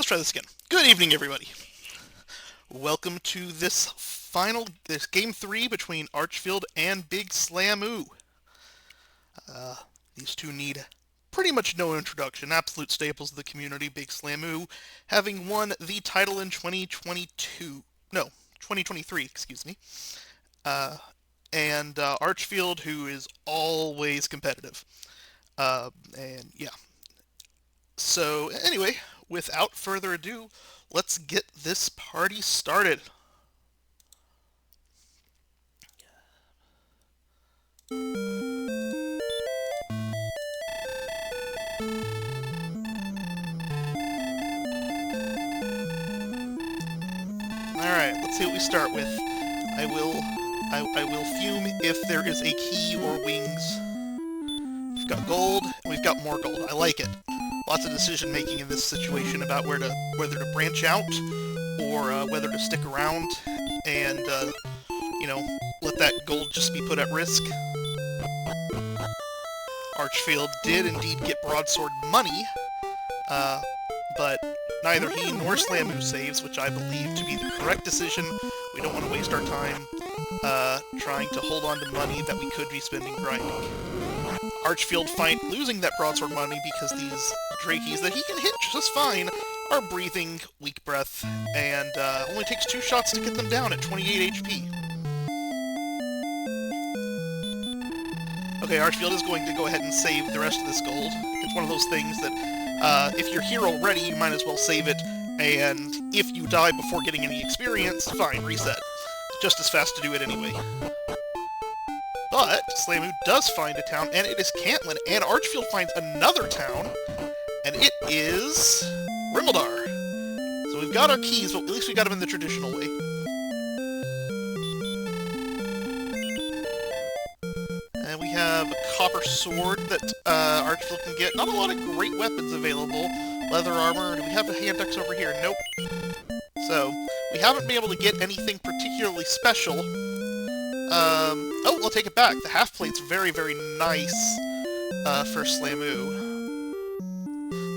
Let's try this again. Good evening, everybody. Welcome to this game 3 between Archfield and Big Slamoo. These two need pretty much no introduction. Absolute staples of the community, Big Slamoo, having won the title in 2023, excuse me. And Archfield, who is always competitive. And yeah. So anyway, without further ado, let's get this party started. Alright, let's see what we start with. I will fume if there is a key or wings. We've got gold, and we've got more gold. I like it. Lots of decision making in this situation about whether to branch out or whether to stick around and let that gold just be put at risk. Archfield did indeed get broadsword money, but neither he nor Slamoo saves, which I believe to be the correct decision. We don't want to waste our time trying to hold on to money that we could be spending grinding. Archfield find losing that broadsword money because these Drakeys that he can hit just fine are breathing weak breath, and only takes 2 shots to get them down at 28 HP. Okay, Archfield is going to go ahead and save the rest of this gold. It's one of those things that if you're here already, you might as well save it, and if you die before getting any experience, fine, reset. Just as fast to do it anyway. But Slamoo does find a town, and it is Cantlin, and Archfield finds another town, and it is Rimmildar. So we've got our keys, but at least we got them in the traditional way. And we have a copper sword that Archfield can get. Not a lot of great weapons available. Leather armor. Do we have a hand axe over here? Nope. So, we haven't been able to get anything particularly special. Oh, we'll take it back. The half-plate's very, very nice for Slamoo.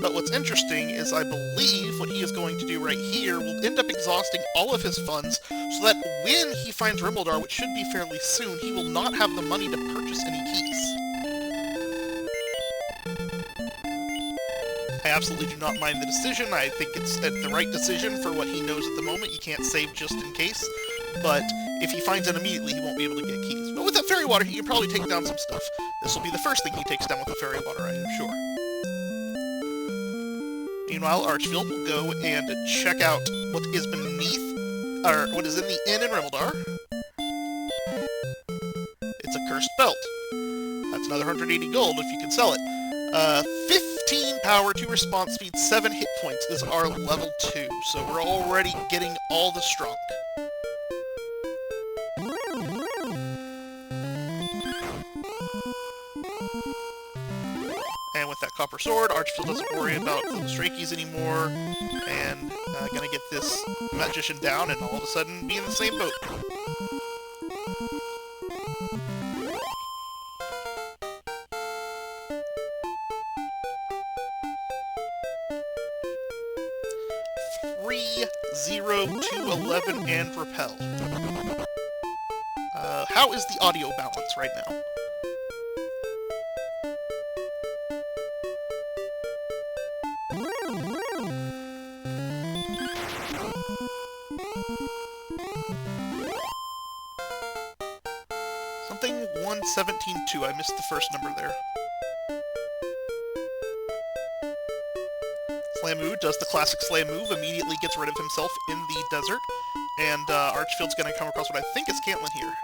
But what's interesting is I believe what he is going to do right here will end up exhausting all of his funds so that when he finds Rimmildar, which should be fairly soon, he will not have the money to purchase any keys. I absolutely do not mind the decision. I think it's the right decision for what he knows at the moment. You can't save just in case. But if he finds it immediately, he won't be able to get keys. But with that fairy water, he can probably take down some stuff. This will be the first thing he takes down with the fairy water, I am sure. Meanwhile, Archfield will go and check out what is beneath, or what is in the inn in Rimmildar. It's a cursed belt. That's another 180 gold if you can sell it. 15 power, 2 response speed, 7 hit points is our level 2, so we're already getting all the strong. And with that copper sword, Archfield doesn't worry about the Strakeys anymore, and gonna get this magician down and all of a sudden be in the same boat. Zero to 11 and repel. How is the audio balance right now? Something 117.2. I missed the first number there. Slamoo does the classic Slay move, immediately gets rid of himself in the desert, and Archfield's gonna come across what I think is Cantlin here.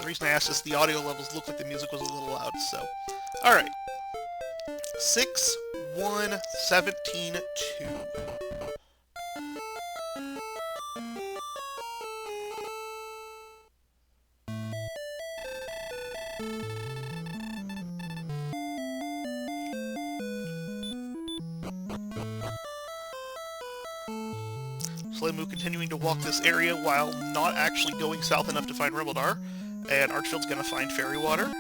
The reason I asked is the audio levels looked like the music was a little loud, so... Alright. 6, 1, 17, 2. Slaymoo continuing to walk this area while not actually going south enough to find Rimmildar. And Archfield's gonna find Fairy Water.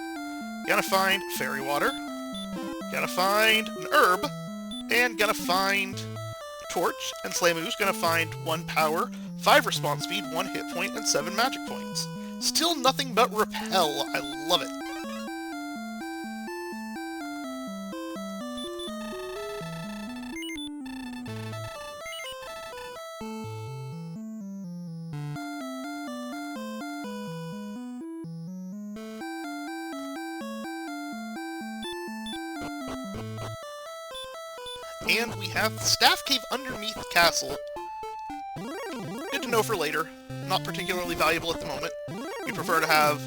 Gonna find Fairy Water. Gonna find an herb. And gonna find Torch. And Slaymoo's gonna find 1 power, 5 response speed, 1 hit point, and 7 magic points. Still nothing but repel. I love it. And we have the Staff Cave underneath the castle. Good to know for later. Not particularly valuable at the moment. We prefer to have,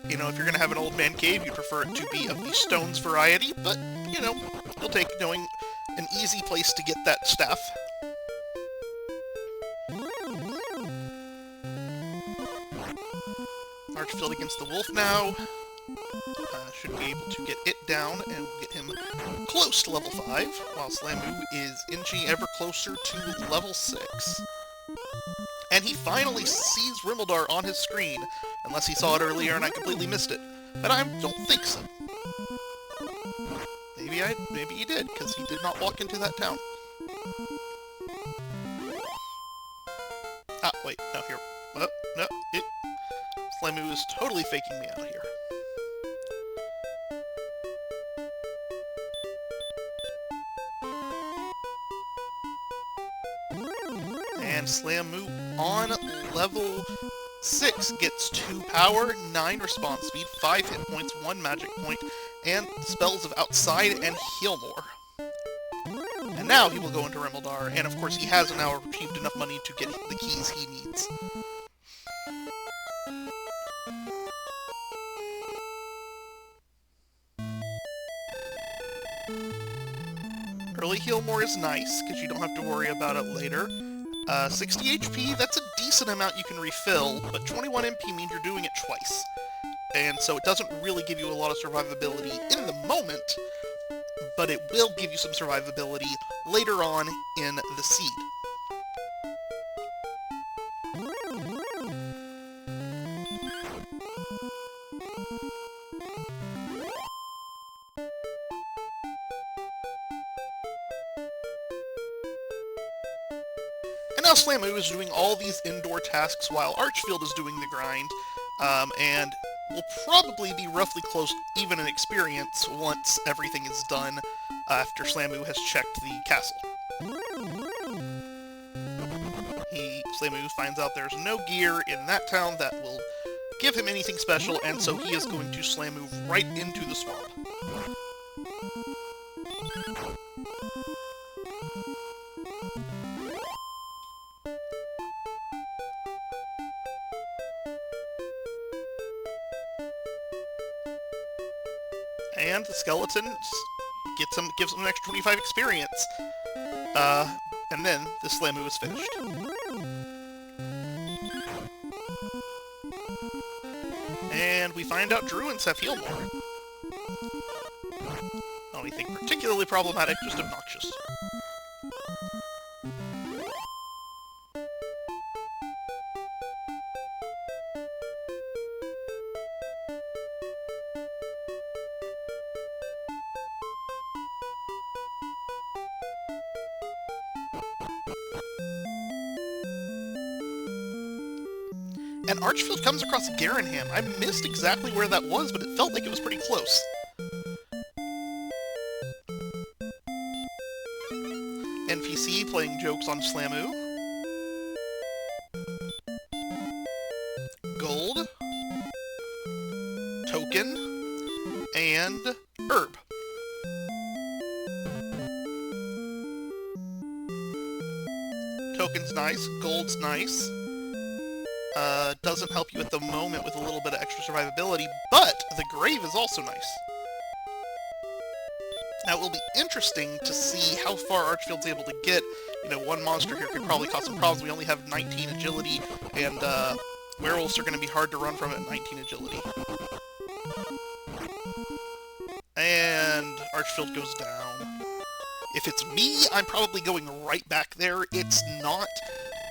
you know, if you're going to have an old man cave, you prefer it to be of the stones variety, but, you know, you'll take knowing an easy place to get that staff. Archfield against the wolf now. Should be able to get it down and get him close to level 5, while Slaymoo is inching ever closer to level 6. And he finally sees Rimmildar on his screen, unless he saw it earlier and I completely missed it. But I don't think so. Maybe he did, because he did not walk into that town. Ah, wait, no, here. Oh, no, Slaymoo is totally faking me out here. And Slaymoo on level 6 gets 2 power, 9 response speed, 5 hit points, 1 magic point, and spells of Outside and Heal More. And now he will go into Rimmildar, and of course he has now achieved enough money to get the keys he needs. Early Heal More is nice, because you don't have to worry about it later. 60 HP, that's a decent amount you can refill, but 21 MP means you're doing it twice. And so it doesn't really give you a lot of survivability in the moment, but it will give you some survivability later on in the seed. And now Slaymoo is doing all these indoor tasks while Archfield is doing the grind, and will probably be roughly close even in experience once everything is done after Slaymoo has checked the castle. Slaymoo finds out there's no gear in that town that will give him anything special, and so he is going to Slaymoo right into the swamp. And the skeleton gives him an extra 25 experience. And then the Slaymoo is finished. And we find out Druids have Heal More. Not anything particularly problematic, just obnoxious. And Archfield comes across Garanham. I missed exactly where that was, but it felt like it was pretty close. NPC playing jokes on Slaymoo. Gold. Token. And herb. Token's nice. Gold's nice. Doesn't help you at the moment with a little bit of extra survivability, but the grave is also nice. Now, it will be interesting to see how far Archfield's able to get. You know, one monster here could probably cause some problems. We only have 19 agility, and werewolves are going to be hard to run from at 19 agility. And Archfield goes down. If it's me, I'm probably going right back there. It's not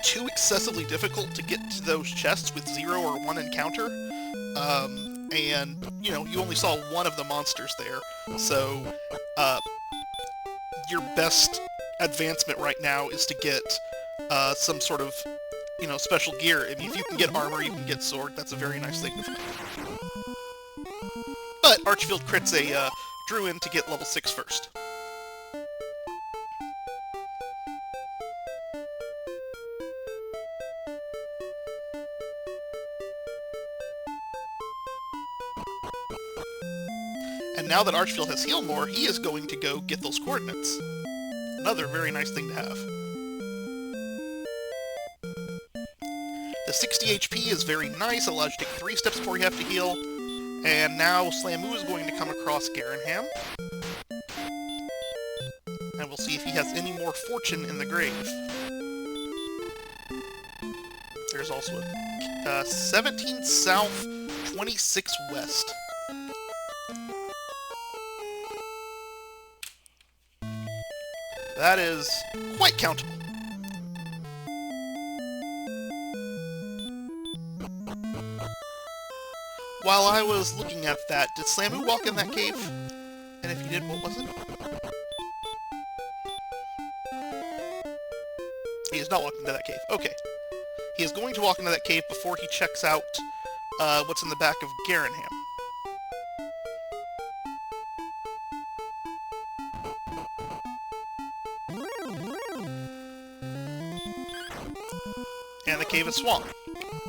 too excessively difficult to get to those chests with 0 or 1 encounter. And, you know, you only saw one of the monsters there, so your best advancement right now is to get some sort of, you know, special gear. I mean, if you can get armor, you can get sword. That's a very nice thing to find. But Archfield crits a Druid to get level 6 first. And now that Archfield has healed more, he is going to go get those coordinates. Another very nice thing to have. The 60 HP is very nice, it allows you to take 3 steps before you have to heal. And now Slamu is going to come across Garanham. And we'll see if he has any more fortune in the grave. There's also a 17 south, 26 west. That is quite countable. While I was looking at that, did Slamu walk in that cave? And if he did, what was it? He is not walking into that cave. Okay. He is going to walk into that cave before he checks out what's in the back of Garanham. And the cave is swamp.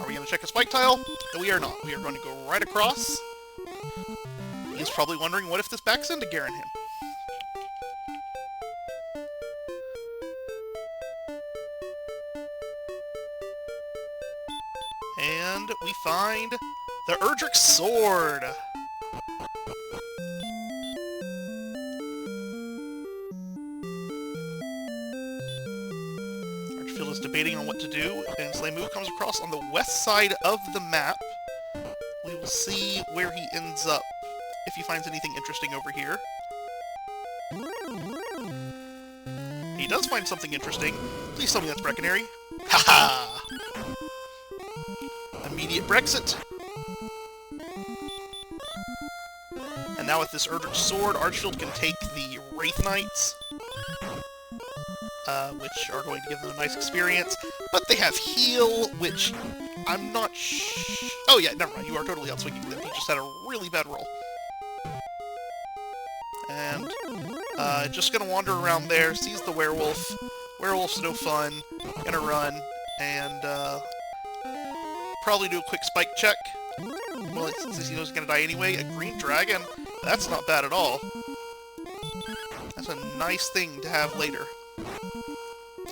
Are we going to check a spike tile? No, we are not. We are going to go right across. He's probably wondering, what if this backs into Garanham? And we find the Erdrick Sword! Archfield is debating on what to do, and Slamu comes across on the west side of the map. We will see where he ends up, if he finds anything interesting over here. He does find something interesting. Please tell me that's Brecconary. Haha! Immediate Brexit. And now with this Erdrick Sword, Archfield can take the Wraith Knights, which are going to give them a nice experience. But they have Heal, which I'm not oh yeah, never mind, you are totally outswinging them. He just had a really bad roll. And, just gonna wander around there, sees the werewolf. Werewolf's no fun. Gonna run, and, probably do a quick spike check. Well, since he knows he's gonna die anyway. A green dragon? That's not bad at all. That's a nice thing to have later.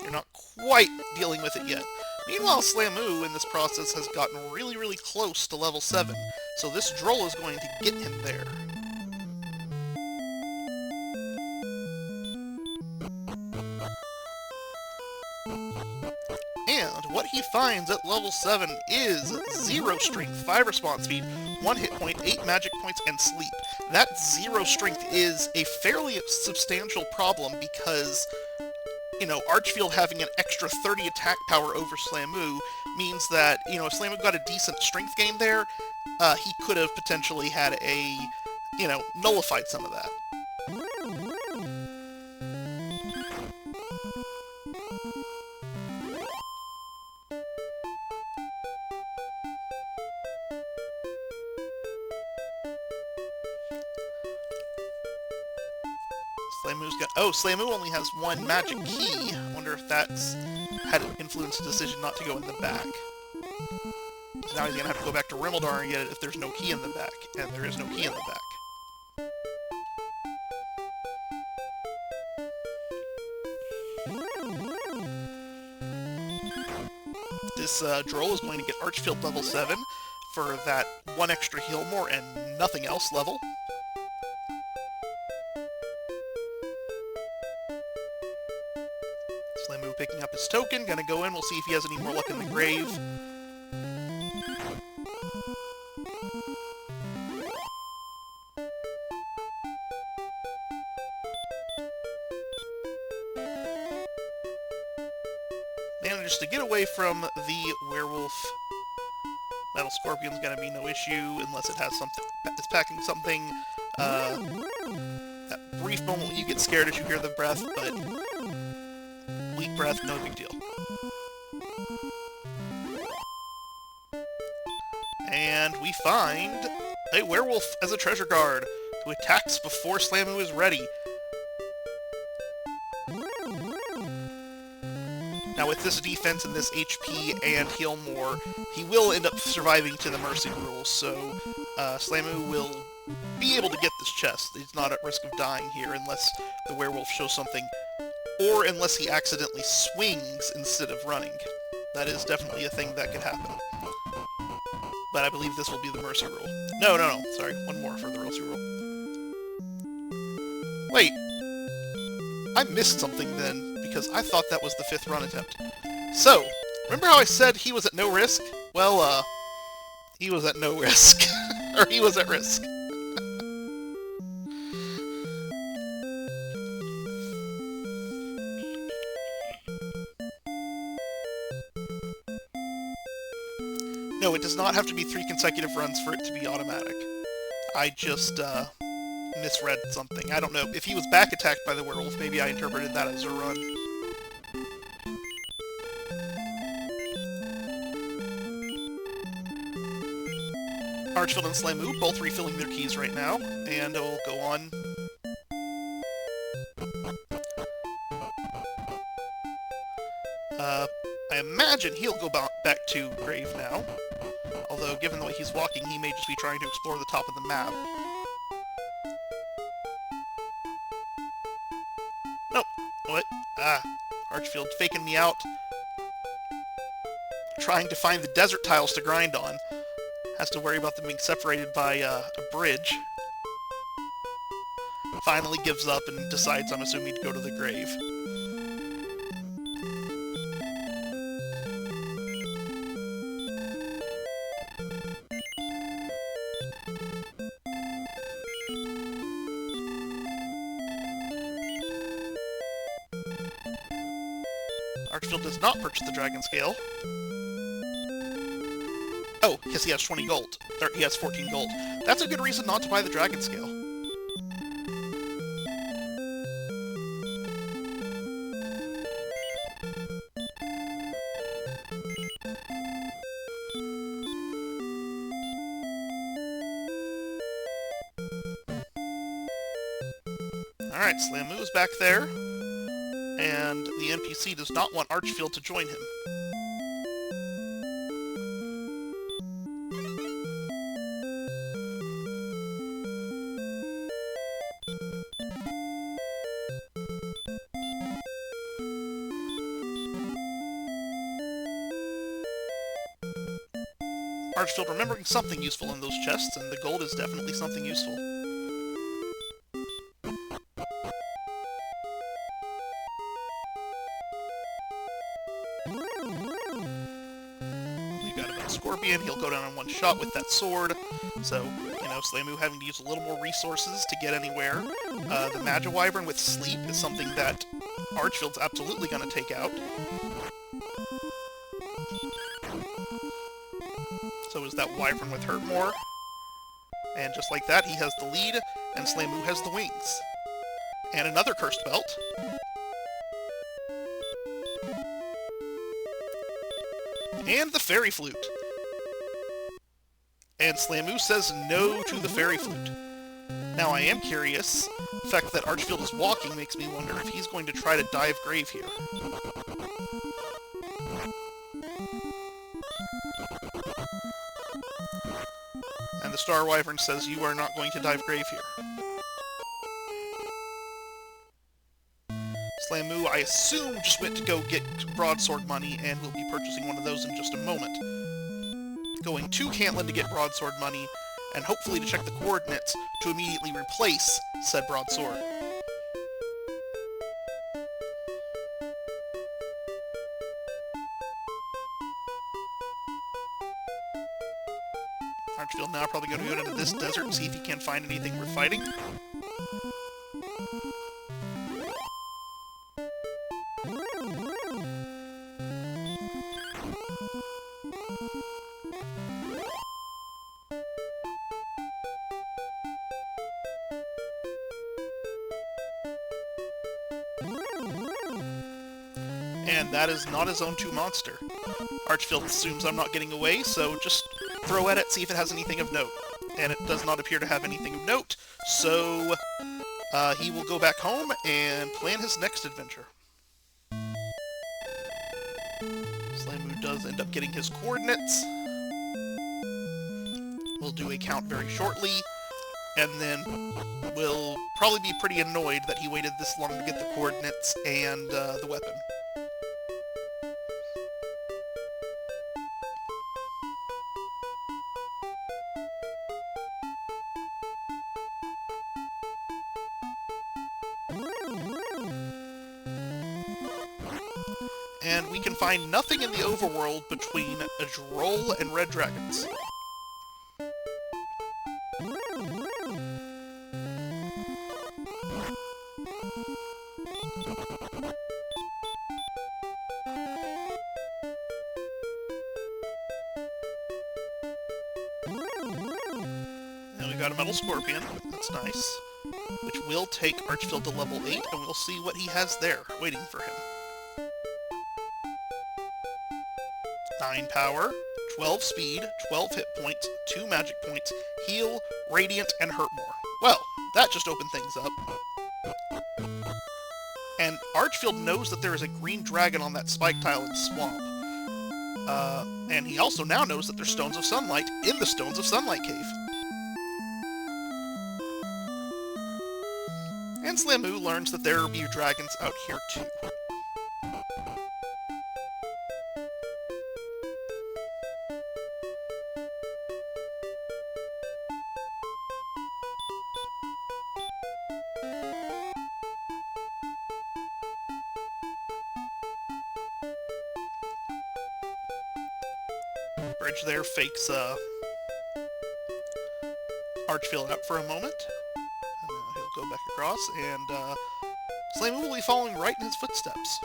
You're not quite dealing with it yet. Meanwhile, Slamu, in this process, has gotten really, really close to level 7, so this Droll is going to get him there. And what he finds at level 7 is 0 strength, 5 response speed, 1 hit point, 8 magic points, and sleep. That 0 strength is a fairly substantial problem because, you know, Archfield having an extra 30 attack power over Slamu means that, you know, if Slamu got a decent strength gain there, he could have potentially had a, you know, nullified some of that. Slamu's got... Oh, Slamu only has 1 magic key. I wonder if that's had influenced the decision not to go in the back. So now he's gonna have to go back to Rimeldar and get it if there's no key in the back. And there is no key in the back. This Droll is going to get Archfield level 7 for that 1 extra heal more and nothing else level. Slamu picking up his token, gonna go in, we'll see if he has any more luck in the grave. manages to get away from the werewolf. Metal Scorpion's gonna be no issue unless it has something. It's packing something. That brief moment when you get scared as you hear the breath, but weak breath, no big deal. And we find a werewolf as a treasure guard who attacks before Slamu is ready. Now with this defense and this HP and heal more, he will end up surviving to the mercy rules, so Slamu will be able to get this chest. He's not at risk of dying here unless the werewolf shows something, or unless he accidentally swings instead of running. That is definitely a thing that could happen. But I believe this will be the mercy rule. No, sorry, one more for the mercy rule. Wait, I missed something then, because I thought that was the 5th run attempt. So, remember how I said he was at no risk? Well, he was at no risk. Or he was at risk. No, it does not have to be 3 consecutive runs for it to be automatic. I just, misread something. I don't know. If he was back attacked by the werewolf, maybe I interpreted that as a run. Archfield and Slamu both refilling their keys right now, and we'll go on. I imagine he'll go back to Grave now. Although, given the way he's walking, he may just be trying to explore the top of the map. Nope. What? Archfield faking me out. Trying to find the desert tiles to grind on. Has to worry about them being separated by a bridge. Finally gives up and decides, I'm assuming, to go to the grave. Archfield does not purchase the Dragon Scale. Oh, because he has 20 gold. Or he has 14 gold. That's a good reason not to buy the Dragon Scale. Alright, Slamu is back there. And the NPC does not want Archfield to join him. Archfield remembering something useful in those chests, and the gold is definitely something useful. We got a Scorpion, he'll go down in one shot with that sword, so, you know, Slamu having to use a little more resources to get anywhere. The Magi Wyvern with Sleep is something that Archfield's absolutely going to take out. So is that Wyvern with Hurt More. And just like that, he has the lead, and Slamu has the wings. And another Cursed Belt. And the Fairy Flute. And Slamu says no to the Fairy Flute. Now I am curious, the fact that Archfield is walking makes me wonder if he's going to try to dive Grave here. And the Star Wyvern says you are not going to dive Grave here. Slamu, I assume, just went to go get broadsword money, and will be purchasing one of those in just a moment. Going to Cantlin to get broadsword money, and hopefully to check the coordinates to immediately replace said broadsword. Archfield now probably going to go into this desert and see if he can find anything worth fighting. And that is not a Zone 2 monster. Archfield assumes I'm not getting away, so just throw at it, see if it has anything of note. And it does not appear to have anything of note, so he will go back home and plan his next adventure. Slamu does end up getting his coordinates. We'll do a count very shortly, and then we'll probably be pretty annoyed that he waited this long to get the coordinates and the weapon. And we can find nothing in the overworld between a Droll and red dragons. And we got a Metal Scorpion, that's nice, which will take Archfield to level 8, and we'll see what he has there waiting for him. 9 power, 12 speed, 12 hit points, 2 magic points, heal, radiant, and hurt more. Well, that just opened things up. And Archfield knows that there is a green dragon on that spike tile in the swamp. And he also now knows that there's Stones of Sunlight in the Stones of Sunlight cave. And Slamu learns that there are dragons out here too. Bridge there fakes Archfield out for a moment. And now he'll go back across, and Slamu will be following right in his footsteps.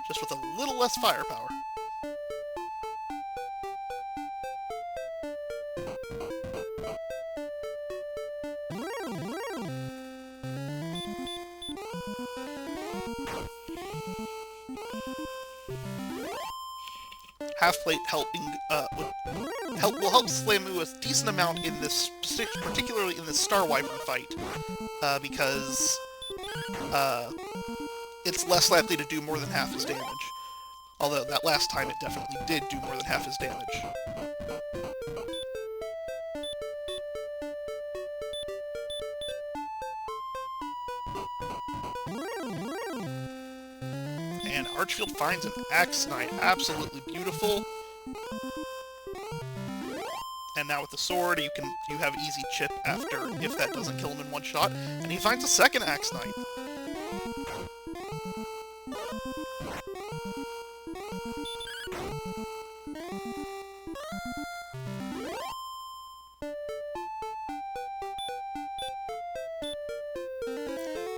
Just with a little less firepower. Half-plate helping will help Slamu a decent amount in this, particularly in the Star Wyvern fight, because it's less likely to do more than half his damage. Although that last time it definitely did do more than half his damage. And Archfield finds an Axe Knight. Absolutely beautiful. And now with the sword, you have easy chip after, if that doesn't kill him in one shot. And he finds a second Axe Knight.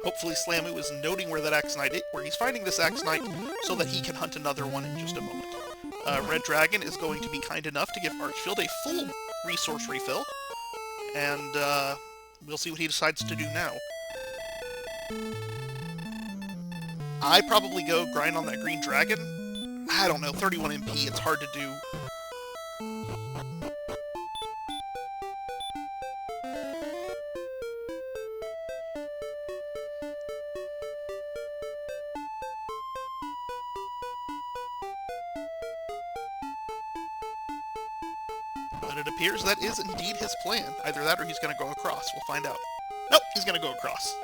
Hopefully Slamu is noting where that Axe Knight is, where he's finding this Axe Knight, so that he can hunt another one in just a moment. Red Dragon is going to be kind enough to give Archfield a full resource refill, and we'll see what he decides to do now. I probably go grind on that green dragon. I don't know, 31 MP, it's hard to do. But it appears that is indeed his plan. Either that or he's going to go across. We'll find out. Nope, he's going to go across.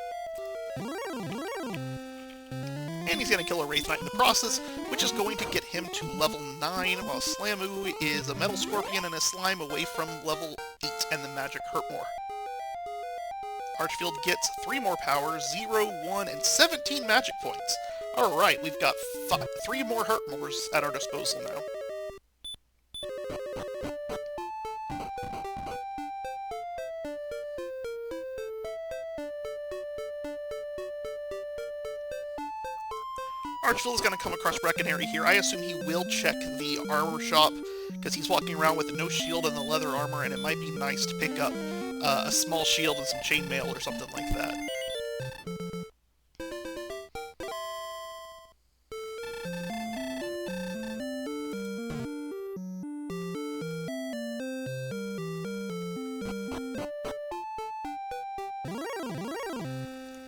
And he's going to kill a Wraith Knight in the process, which is going to get him to level 9, while Slamu is a Metal Scorpion and a Slime away from level 8 and the magic hurt more. Archfield gets 3 more power, 0, 1, and 17 magic points. Alright, we've got 3 more hurt mores at our disposal now. Archfield is going to come across Breckenary here. I assume he will check the armor shop, because he's walking around with no shield and the leather armor, and it might be nice to pick up a small shield and some chainmail or something like that.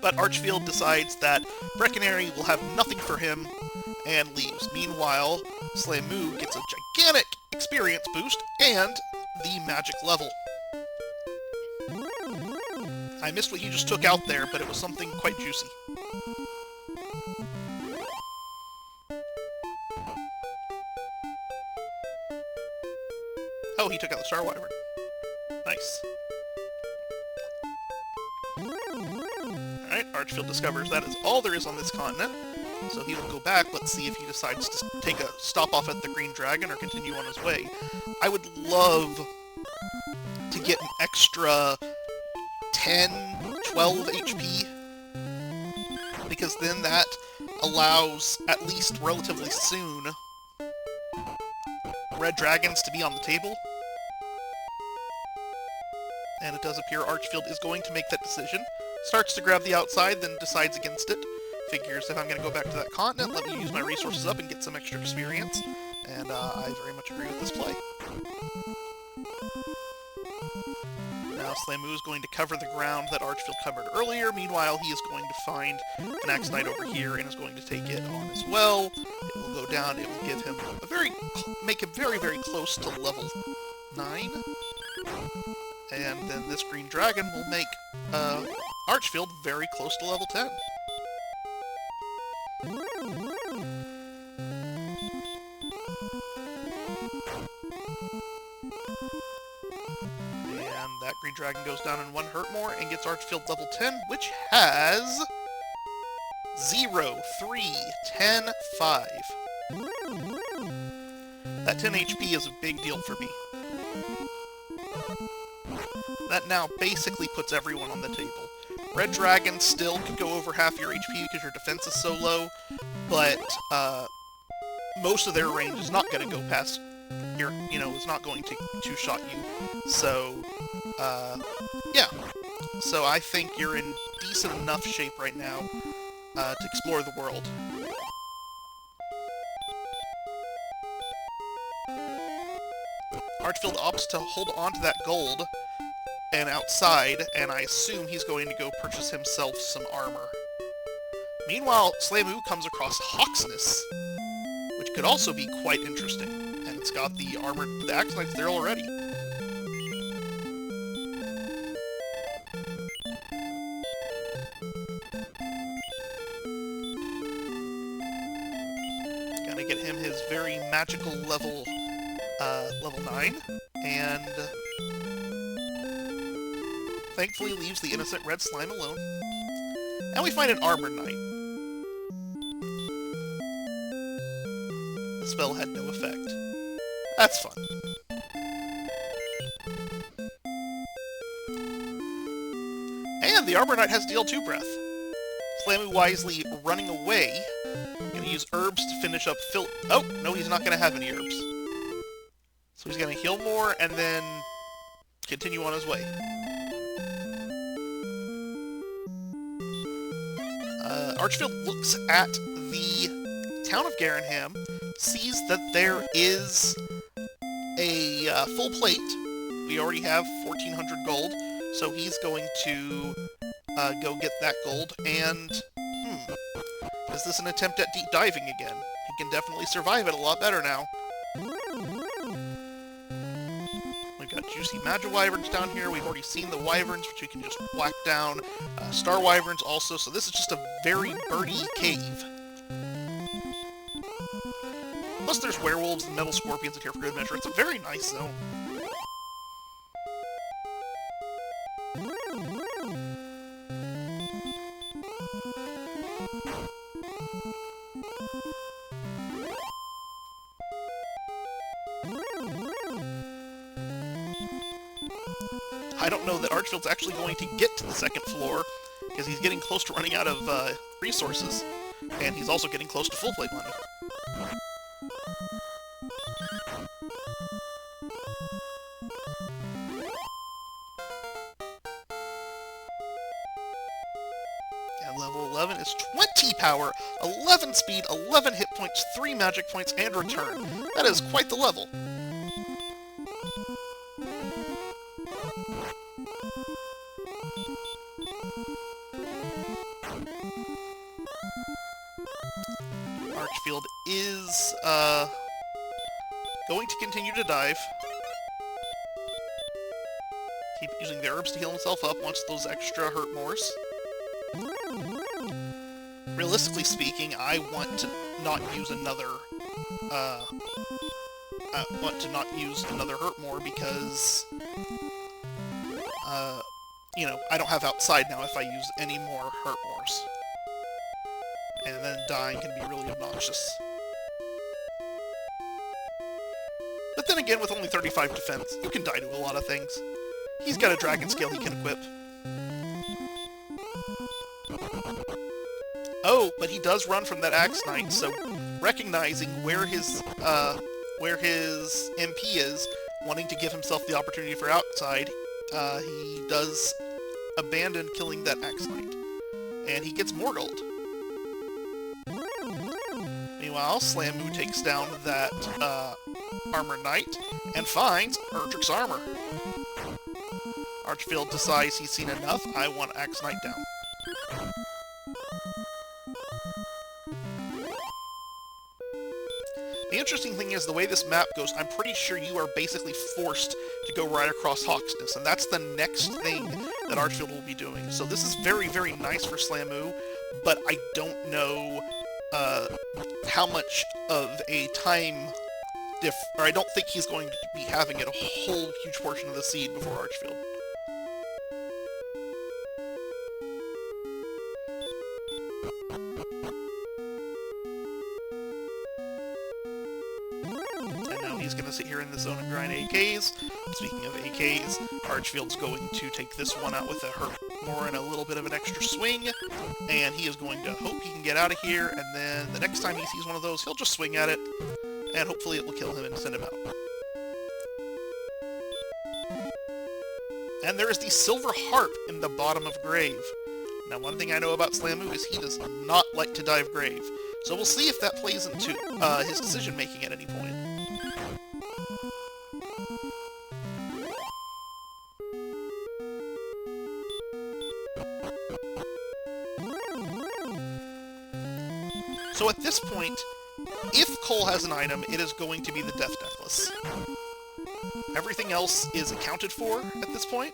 But Archfield decides that Breckenary will have nothing for him and leaves. Meanwhile, Slamoo gets a gigantic experience boost and the magic level. I missed what he just took out there, but it was something quite juicy. Oh, he took out the Star Wyvern. Nice. Alright, Archfield discovers that is all there is on this continent. So he will go back. Let's see if he decides to take a stop off at the Green Dragon or continue on his way. I would love to get an extra 10, 12 HP, because then that allows, at least relatively soon, red dragons to be on the table. And it does appear Archfield is going to make that decision. Starts to grab the outside, then decides against it. Figures if I'm going to go back to that continent, let me use my resources up and get some extra experience. And I very much agree with this play. Now Slamoo is going to cover the ground that Archfield covered earlier. Meanwhile, he is going to find an Axe Knight over here and is going to take it on as well. It will go down. It will give him make him very, very close to level 9. And then this Green Dragon will make Archfield very close to level 10. And that Green Dragon goes down in 1 hurt more and gets Archfield level 10, which has 0, 3, 10, 5. That 10 HP is a big deal for me. That now basically puts everyone on the table. Red Dragon still could go over half your HP because your defense is so low, but most of their range is not going to go past your, is not going to two-shot you. So, yeah. So I think you're in decent enough shape right now to explore the world. Archfield opts to hold on to that gold and outside, and I assume he's going to go purchase himself some armor. Meanwhile, Slamoo comes across Hawksness, which could also be quite interesting, and it's got the armor, the Axe Knights there already. Gonna get him his very magical level 9, and thankfully leaves the innocent red slime alone. And we find an Armor Knight. The spell had no effect. That's fun. And the Armor Knight has DL2 breath. Slamoo wisely running away. Gonna use herbs to finish up Oh, no, he's not gonna have any herbs. So he's gonna heal more and then continue on his way. Archfield looks at the town of Garenham, sees that there is a full plate. We already have 1,400 gold, so he's going to go get that gold, and is this an attempt at deep diving again? He can definitely survive it a lot better now. We've got juicy Magi-Wyverns down here. We've already seen the Wyverns, which we can just whack down. Star Wyverns also, so this is just a very birdy cave. Plus there's werewolves and metal scorpions in here for good measure. It's a very nice zone. I don't know that Archfield's actually going to get to the 2nd floor, because he's getting close to running out of resources, and he's also getting close to full plate money. And level 11 is 20 power, 11 speed, 11 hit points, 3 magic points, and return. That is quite the level. Archfield is going to continue to dive. Keep using the herbs to heal himself up, wants those extra hurt mores. Realistically speaking, I want to not use another hurt more because you know, I don't have outside now if I use any more hurt mores. And then dying can be really obnoxious. But then again, with only 35 defense, you can die to a lot of things. He's got a dragon scale he can equip. Oh, but he does run from that Axe Knight, so recognizing where his MP is, wanting to give himself the opportunity for outside, he does abandon killing that Axe Knight. And he gets more gold. Meanwhile, Slamu takes down that Armor Knight and finds Erdrick's armor. Archfield decides he's seen enough. I want Axe Knight down. The interesting thing is, the way this map goes, I'm pretty sure you are basically forced to go right across Hawksness, and that's the next thing that Archfield will be doing. So this is very, very nice for Slamu, but I don't know how much of a time or I don't think he's going to be having it a whole huge portion of the seed before Archfield. And now he's going to sit here in the zone and grind AKs. Speaking of AKs, Archfield's going to take this one out with a hurt more and a little bit of an extra swing, and he is going to hope he can get out of here, and then the next time he sees one of those, he'll just swing at it, and hopefully it will kill him and send him out. And there is the Silver Harp in the bottom of Grave. Now, one thing I know about Slamu is he does not like to dive Grave, so we'll see if that plays into his decision-making at any point. So at this point, if Cole has an item, it is going to be the Death Necklace. Everything else is accounted for at this point.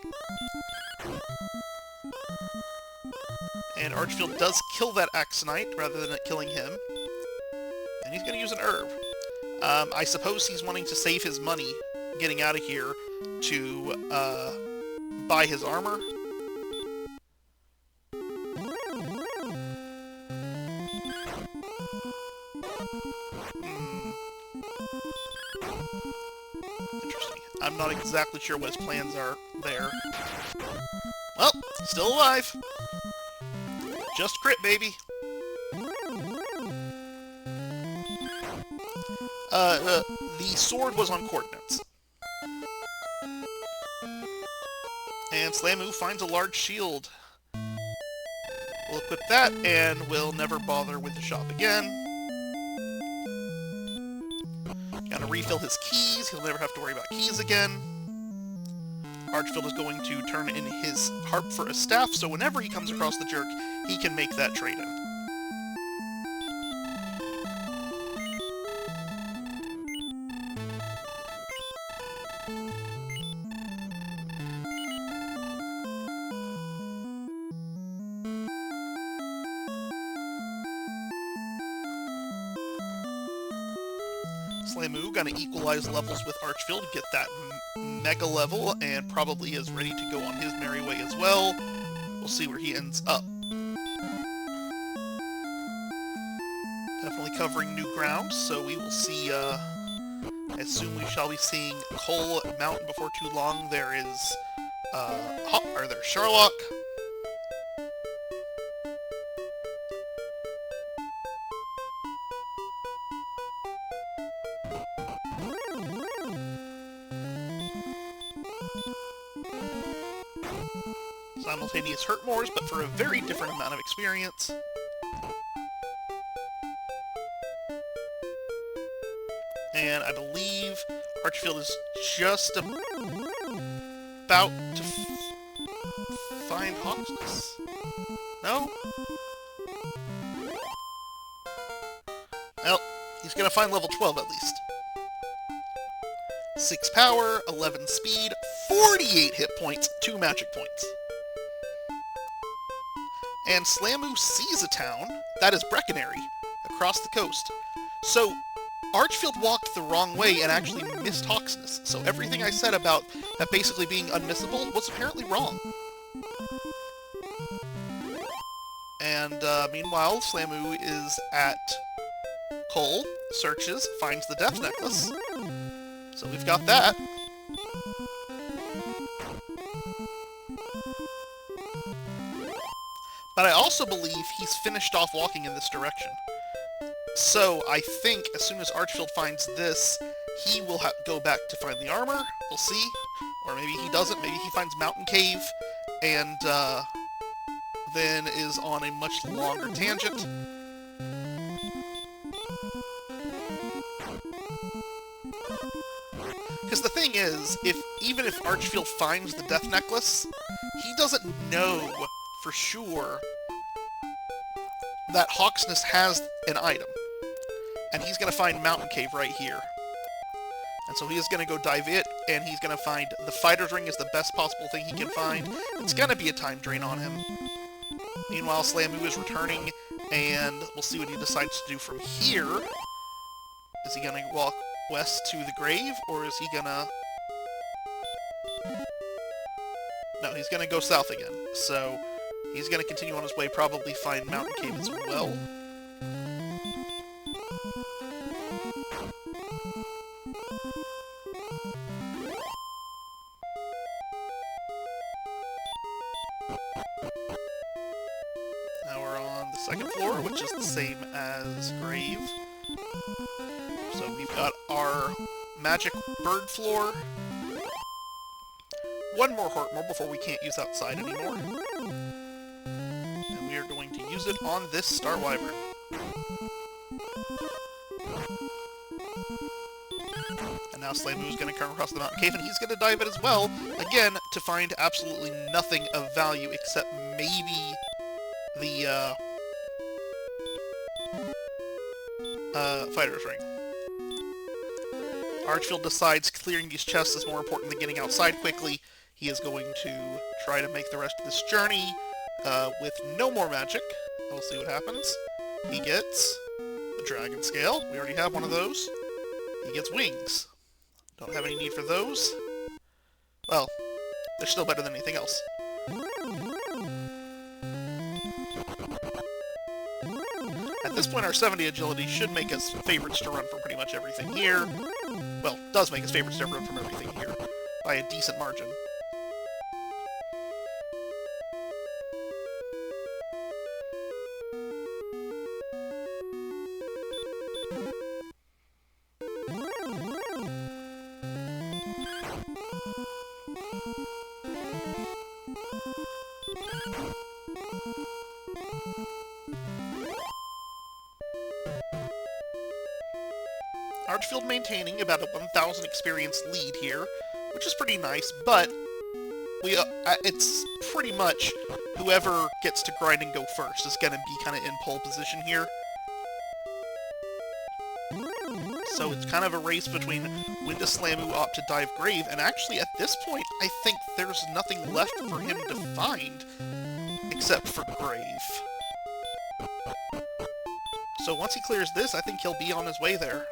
And Archfield does kill that Axe Knight rather than it killing him. And he's going to use an herb. I suppose he's wanting to save his money getting out of here to buy his armor. Interesting. I'm not exactly sure what his plans are there. Well, still alive. Just crit, baby. The sword was on coordinates. And Slamu finds a large shield. We'll equip that, and we'll never bother with the shop again. Gotta refill his keys. He'll never have to worry about keys again. Archfield is going to turn in his harp for a staff, so whenever he comes across the jerk, he can make that trade-in. Slamu gonna equalize levels with Archfield, get that mega level, and probably is ready to go on his merry way as well. We'll see where he ends up. Definitely covering new ground, so we will see, I assume we shall be seeing Cole Mountain before too long. There is, there's Sherlock. Simultaneous hurt mores, but for a very different amount of experience. And I believe Archfield is just about to find Hawksness. No? Well, He's gonna find level 12 at least. 6 power, 11 speed, 48 hit points, 2 magic points. And Slamu sees a town, that is Breckenary, across the coast. So, Archfield walked the wrong way and actually missed Hawksness. So everything I said about that basically being unmissable was apparently wrong. And meanwhile, Slamu is at Cole, searches, finds the Death Necklace. So we've got that. But I also believe he's finished off walking in this direction. So I think as soon as Archfield finds this, he will go back to find the armor. We'll see. Or maybe he doesn't. Maybe he finds Mountain Cave and then is on a much longer tangent. Because the thing is, even if Archfield finds the Death Necklace, he doesn't know for sure that Hawksness has an item. And he's going to find Mountain Cave right here. And so he is going to go dive it, and he's going to find the Fighter's Ring is the best possible thing he can find. It's going to be a time drain on him. Meanwhile, Slamu is returning, and we'll see what he decides to do from here. Is he going to walk west to the grave, or is he going to... No, he's going to go south again. So he's going to continue on his way, probably find Mountain Cave as well. Now we're on the second floor, which is the same as grave. So we've got our magic bird floor. One more Hortmore before we can't use outside anymore. And we are going to use it on this Star Wyvern. And now Slamu is going to come across the Mountain Cave, and he's going to dive it as well, again, to find absolutely nothing of value except maybe the Fighter's Ring. Archfield decides clearing these chests is more important than getting outside quickly. He is going to try to make the rest of this journey with no more magic. We'll see what happens. He gets the Dragon Scale. We already have one of those. He gets wings. Don't have any need for those. Well, they're still better than anything else. At this point, our 70 agility should make us favorites to run from pretty much everything here. Well, does make us favorites to run from everything here by a decent margin. Archfield maintaining about a 1,000 experience lead here, which is pretty nice, but it's pretty much whoever gets to grind and go first is going to be kind of in pole position here. So it's kind of a race between when does Slamu opt to dive grave, and actually at this point I think there's nothing left for him to find except for grave. So once he clears this, I think he'll be on his way there.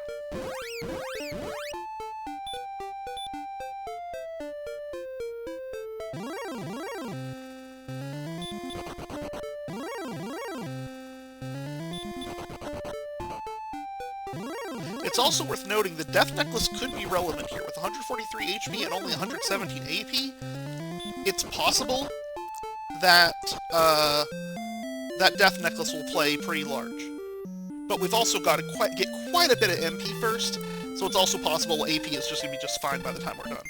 It's also worth noting the Death Necklace could be relevant here. With 143 HP and only 117 AP, it's possible that that Death Necklace will play pretty large. But we've also got to get quite a bit of MP first, so it's also possible AP is just going to be just fine by the time we're done.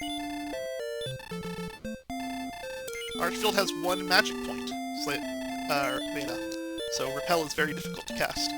Archfield has 1 magic point, Veda, so Repel is very difficult to cast.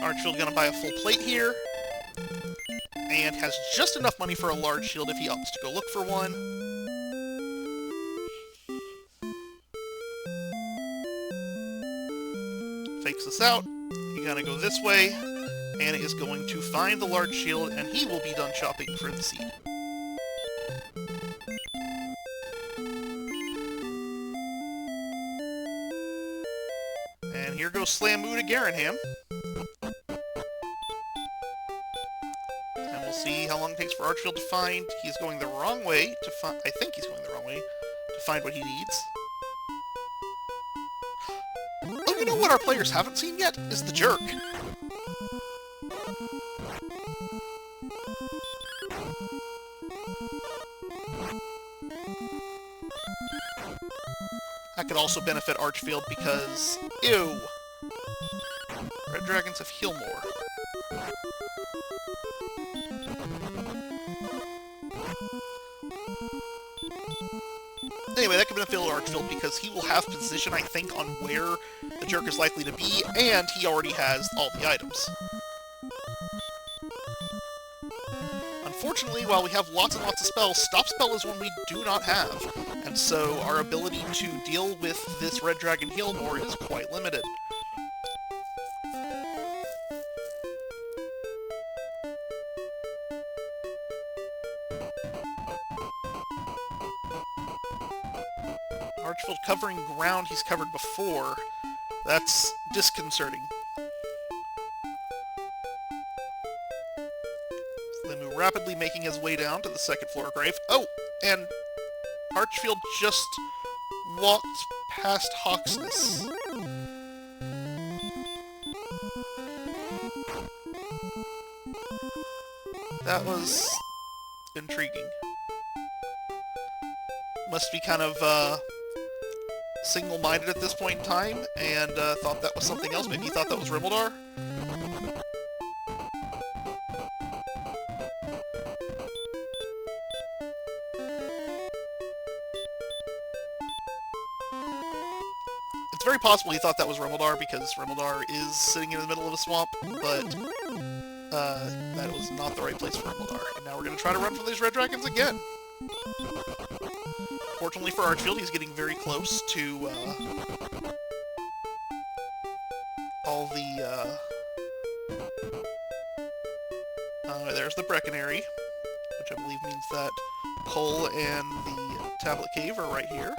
Archfield gonna buy a full plate here, and has just enough money for a large shield if he opts to go look for one. Fakes this out. He's gonna go this way, and is going to find the large shield, and he will be done shopping for the seed. And here goes Slamu to Garanham. And we'll see how long it takes for Archfield to find. He's going the wrong way to find... I think he's going the wrong way to find what he needs. Oh, you know what our players haven't seen yet? Is the jerk. That could also benefit Archfield because... Ew! Red Dragons have heal more. Anyway, that could benefit Archfield because he will have position, I think, on where the jerk is likely to be, and he already has all the items. Unfortunately, while we have lots and lots of spells, Stop Spell is one we do not have, and so our ability to deal with this Red Dragon heal more is quite limited. Archfield covering ground he's covered before. That's disconcerting. Slamu rapidly making his way down to the second floor grave. Oh! And Archfield just walked past Hawksness. That was intriguing. Must be kind of, single-minded at this point in time, and thought that was something else. Maybe he thought that was Rimmildar? It's very possible he thought that was Rimmildar, because Rimmildar is sitting in the middle of a swamp, but that was not the right place for Rimmildar. And now we're going to try to run from these Red Dragons again. Fortunately for Archfield, he's getting very close to all the... there's the Brecconary, which I believe means that Cole and the Tablet Cave are right here.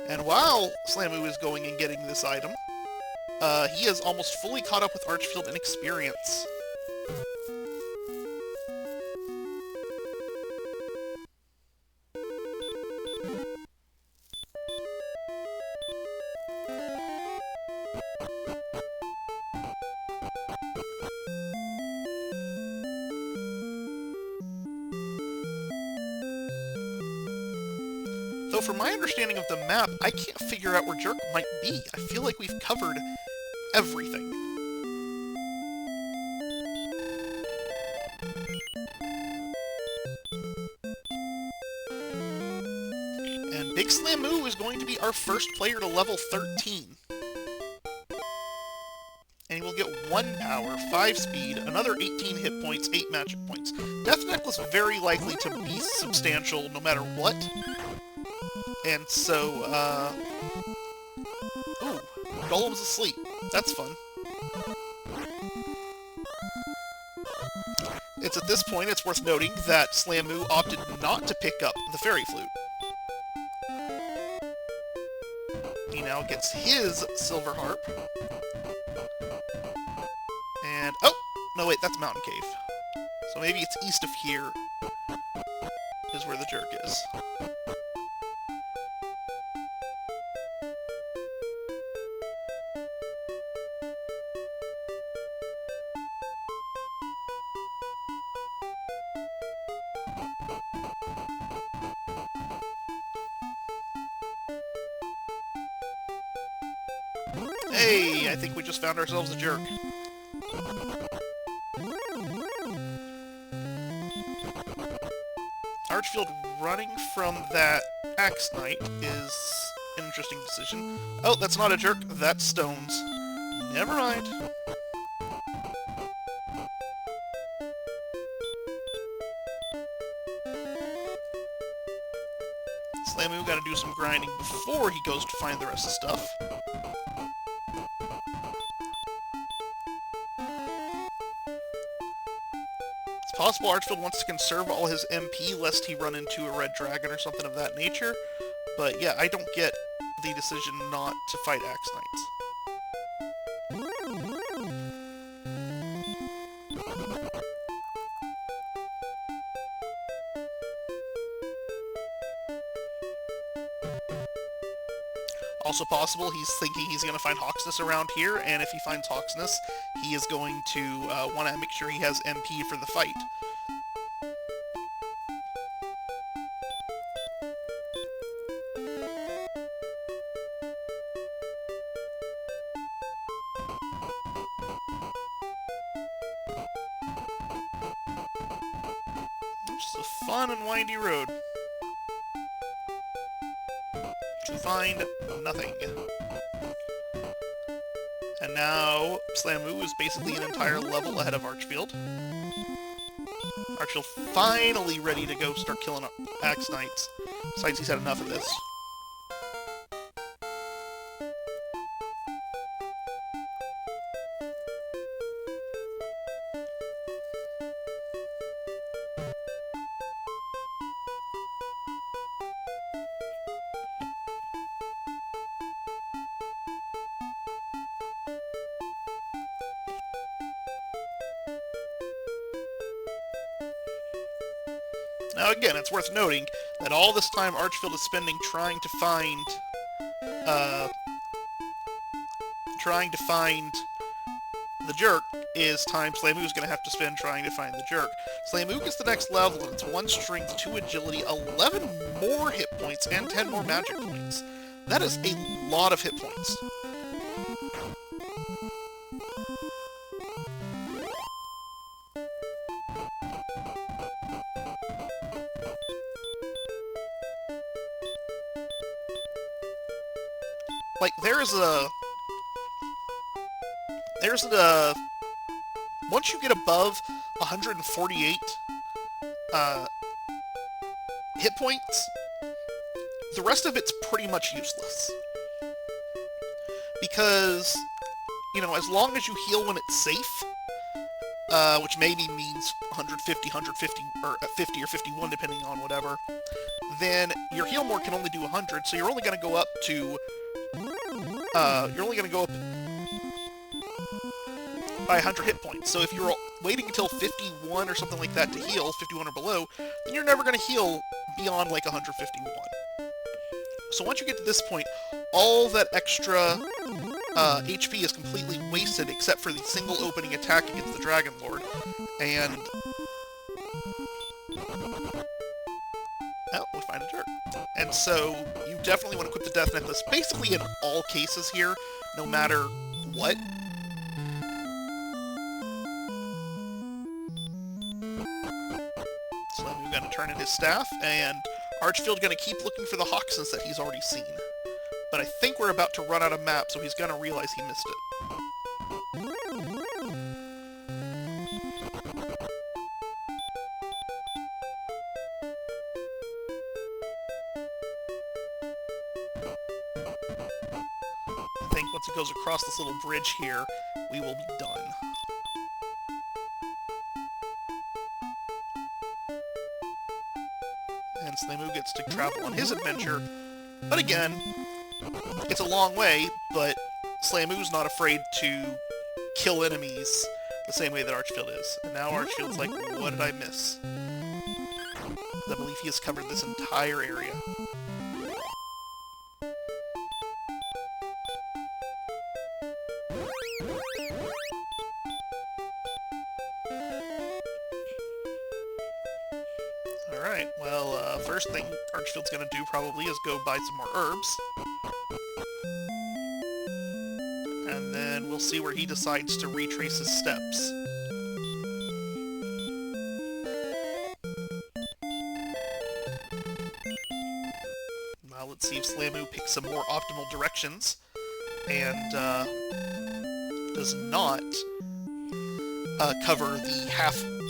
And while Slamu is going and getting this item, he is almost fully caught up with Archfield in experience. Though from my understanding of the map, I can't figure out where Jerk might be. I feel like we've covered everything. And Big Slamu is going to be our first player to level 13. And he will get 1 power, 5 speed, another 18 hit points, 8 magic points. Death Necklace very likely to be substantial no matter what. And so, ooh, Golem's asleep. That's fun. It's at this point, it's worth noting that Slamu opted not to pick up the Fairy Flute. He now gets his Silver Harp. And, oh! No, wait, that's Mountain Cave. So maybe it's east of here is where the Jerk is. Hey, I think we just found ourselves a Jerk. Archfield running from that Axe Knight is an interesting decision. Oh, that's not a jerk, that's stones. Never mind. Slamu gotta do some grinding before he goes to find the rest of the stuff. It's possible Archfield wants to conserve all his MP lest he run into a red dragon or something of that nature. But yeah, I don't get the decision not to fight Axe Knights. Also possible he's thinking he's going to find Hawksness around here, and if he finds Hawksness, he is going to want to make sure he has MP for the fight. Just a fun and windy road. To find nothing. And now Slamu is basically an entire level ahead of Archfield. Archfield finally ready to go start killing Axe Knights. Besides, he's had enough of this. Now again, it's worth noting that all this time Archfield is spending trying to find the jerk is time Slamook's going to have to spend trying to find the jerk. Slamook is the next level, and it's 1 strength, 2 agility, 11 more hit points, and 10 more magic points. That is a lot of hit points. Like, once you get above 148 hit points, the rest of it's pretty much useless. Because, you know, as long as you heal when it's safe, which maybe means 150, 150, or 50 or 51, depending on whatever, then your heal more can only do 100, so you're only going to go up to by 100 hit points. So if you're waiting until 51 or something like that to heal, 51 or below, then you're never going to heal beyond like 151. So once you get to this point, all that extra HP is completely wasted except for the single opening attack against the Dragon Lord. And... oh, we find a jerk. And so you definitely want to equip the Death Necklace basically in all cases here, no matter what. So we're going to turn in his staff, and Archfield going to keep looking for the Hawksness that he's already seen. But I think we're about to run out of map, so he's going to realize he missed it. I think once it goes across this little bridge here, we will be done. And Slamu gets to travel on his adventure, but again, it's a long way, but Slamu's not afraid to kill enemies the same way that Archfield is. And now Archfield's like, what did I miss? I believe he has covered this entire area. Alright, well, first thing Archfield's gonna do probably is go buy some more herbs. And then we'll see where he decides to retrace his steps. Let's see if Slamu picks some more optimal directions, and does not cover the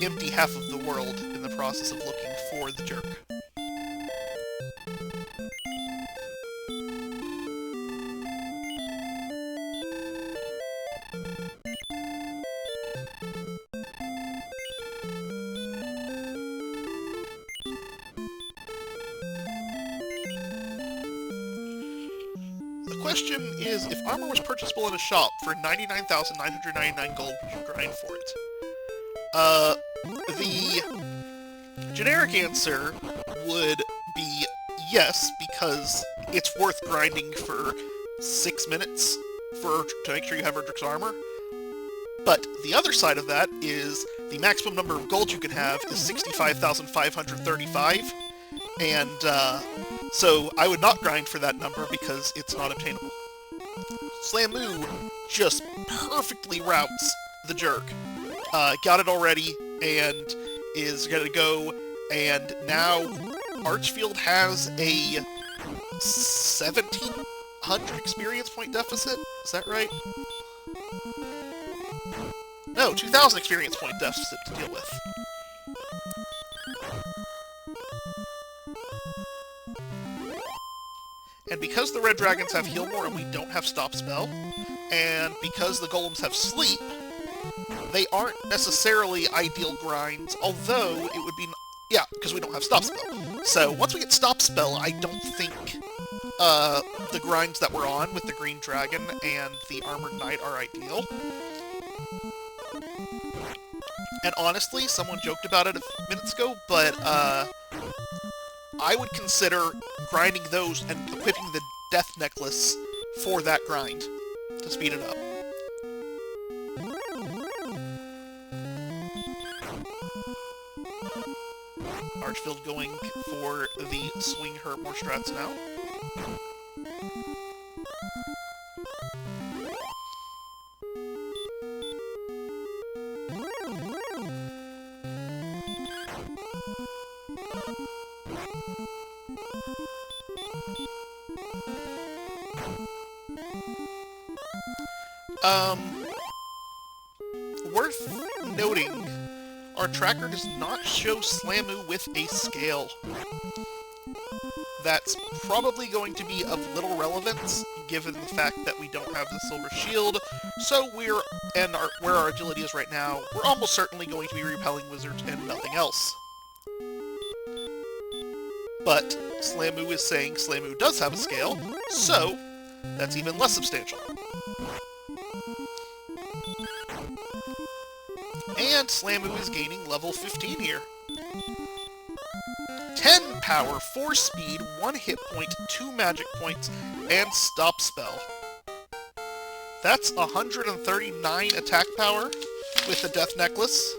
empty half of the world in the process of looking for the jerk. The question is, if armor was purchasable in a shop for 99,999 gold, would you grind for it? The generic answer would be yes, because it's worth grinding for 6 minutes to make sure you have Erdrick's armor. But the other side of that is the maximum number of gold you can have is 65,535, and so I would not grind for that number because it's not obtainable. Slamu just perfectly routes the jerk. Got it already, and is going to go, and now Archfield has a 1,700 experience point deficit? Is that right? No, 2,000 experience point deficit to deal with. And because the red dragons have heal more and we don't have stop spell, and because the golems have sleep, they aren't necessarily ideal grinds, although it would be... Yeah, because we don't have stop spell. So once we get stop spell, I don't think the grinds that we're on with the green dragon and the armored knight are ideal. And honestly, someone joked about it a few minutes ago, but I would consider grinding those and equipping the death necklace for that grind to speed it up. Archfield going for the swing her more strats now. Worth noting, our tracker does not show Slamu with a scale. That's probably going to be of little relevance, given the fact that we don't have the silver shield, so where our agility is right now, we're almost certainly going to be repelling wizards and nothing else. But Slamu is saying Slamu does have a scale, so that's even less substantial. And Slamu is gaining level 15 here. 10 power, 4 speed, 1 hit point, 2 magic points, and stop spell. That's 139 attack power with the death necklace.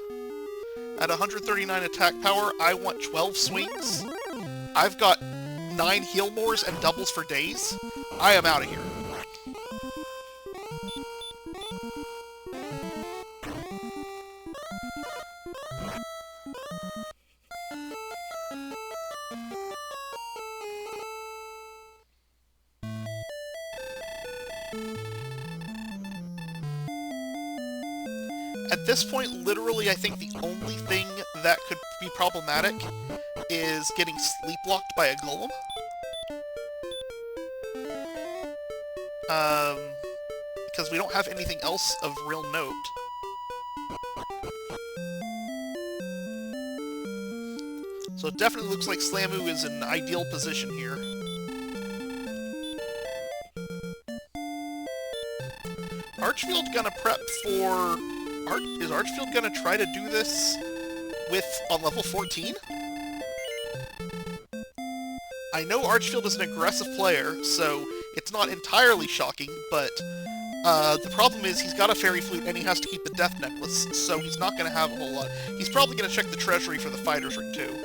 At 139 attack power, I want 12 swings. I've got 9 heal mores and doubles for days. I am out of here. At this point, literally, I think the only thing that could be problematic is getting sleep-locked by a golem. Because we don't have anything else of real note. So it definitely looks like Slamu is in an ideal position here. Archfield gonna prep for... Is Archfield gonna try to do this on level 14? I know Archfield is an aggressive player, so it's not entirely shocking, but the problem is he's got a fairy flute and he has to keep the death necklace, so he's not gonna have a whole lot. He's probably gonna check the treasury for the fighter's ring too.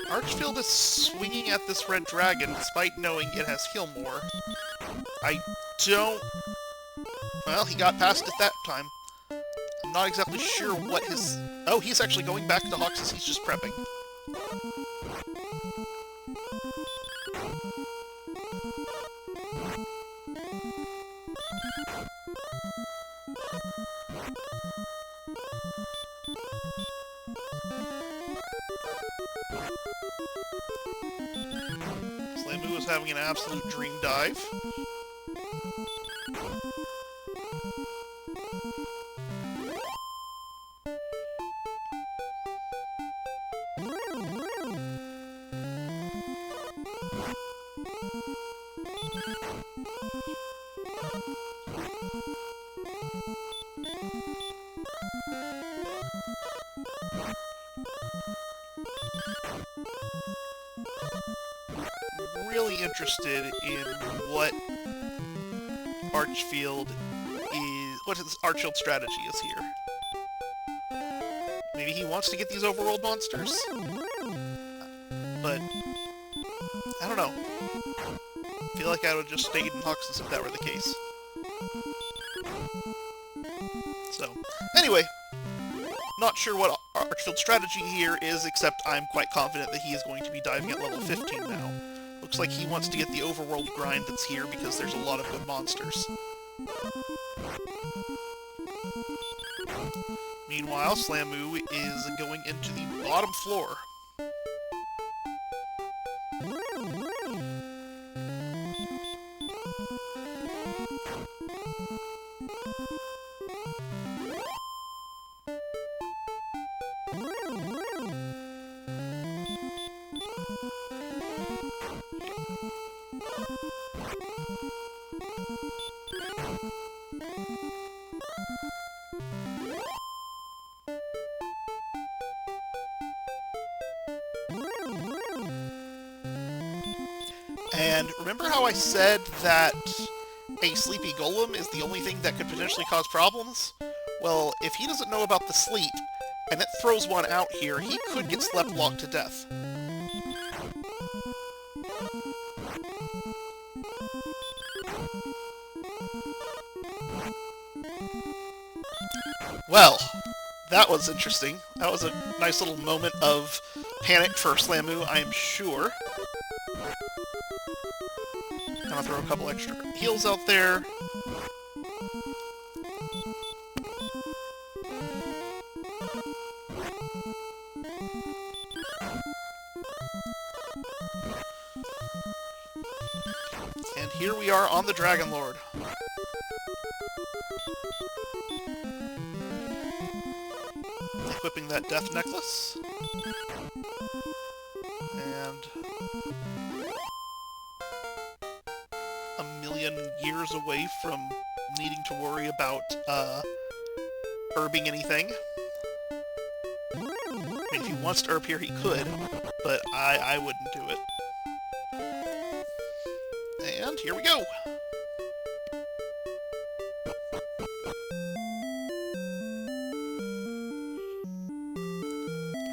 Archfield is swinging at this red dragon despite knowing it has heal more. I don't... Well, he got past it that time. I'm not exactly sure what his... Oh, he's actually going back to Hox's. He's just prepping. Slambu is having an absolute dream dive. Really interested in what Archfield is... what his Archfield strategy is here. Maybe he wants to get these overworld monsters? But... I don't know. I feel like I would just stayed in Hoxus if that were the case. So, anyway, not sure what Archfield's strategy here is, except I'm quite confident that he is going to be diving at level 15 now. Looks like he wants to get the overworld grind that's here because there's a lot of good monsters. Meanwhile, Slammu is going into the bottom floor. And remember how I said that a sleepy golem is the only thing that could potentially cause problems? Well, if he doesn't know about the sleep, and it throws one out here, he could get slept walked to death. Well, that was interesting. That was a nice little moment of panic for Slammu, I am sure. Gonna throw a couple extra heals out there. And here we are on the Dragon Lord. Equipping that death necklace. And a million years away from needing to worry about herbing anything. I mean, if he wants to herb here, he could, but I wouldn't do it. And here we go!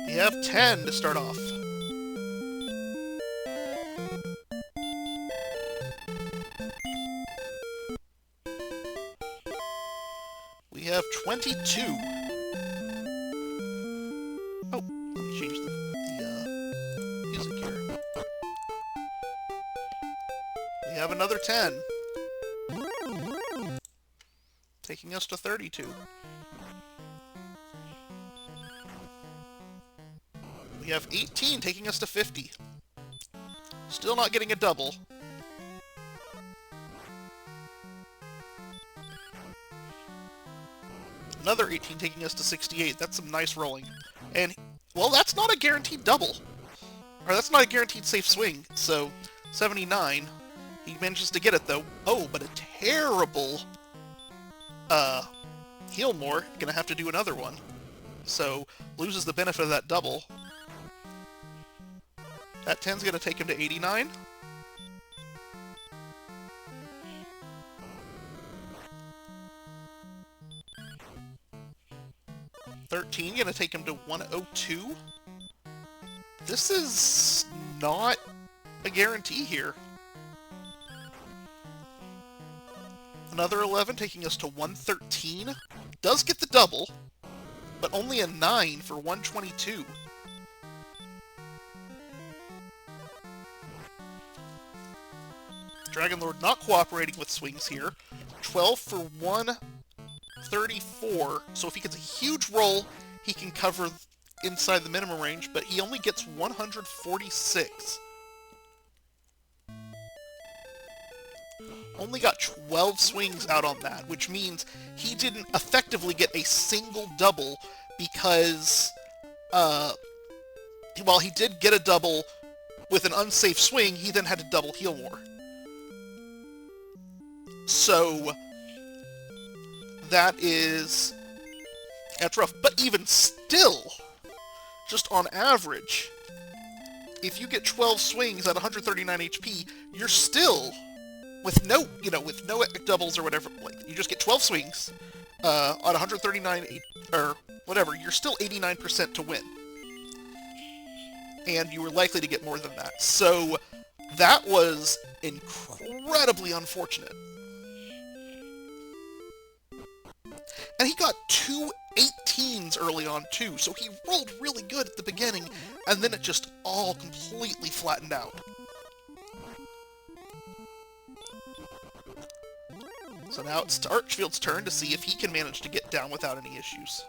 We have 10 to start off. We have 22. Oh, let me change the music here. We have another 10. Taking us to 32. We have 18, taking us to 50. Still not getting a double. Another 18 taking us to 68. That's some nice rolling. And, well, that's not a guaranteed double. Or that's not a guaranteed safe swing. So, 79. He manages to get it, though. Oh, but a terrible heal more. Gonna have to do another one. So, loses the benefit of that double. That 10's gonna take him to 89. 13, gonna take him to 102. This is not a guarantee here. Another 11, taking us to 113. Does get the double, but only a 9 for 122. Dragon Lord not cooperating with swings here. 12 for 134. So if he gets a huge roll, he can cover inside the minimum range, but he only gets 146. Only got 12 swings out on that, which means he didn't effectively get a single double because, while he did get a double with an unsafe swing, he then had to double heal more. So, that's rough. But even still, just on average, if you get 12 swings at 139 HP, you're still, with no doubles or whatever, like, you just get 12 swings, on 139, or whatever, you're still 89% to win. And you were likely to get more than that. So, that was incredibly unfortunate. And he got 2 18s early on, too, so he rolled really good at the beginning, and then it just all completely flattened out. So now it's Archfield's turn to see if he can manage to get down without any issues.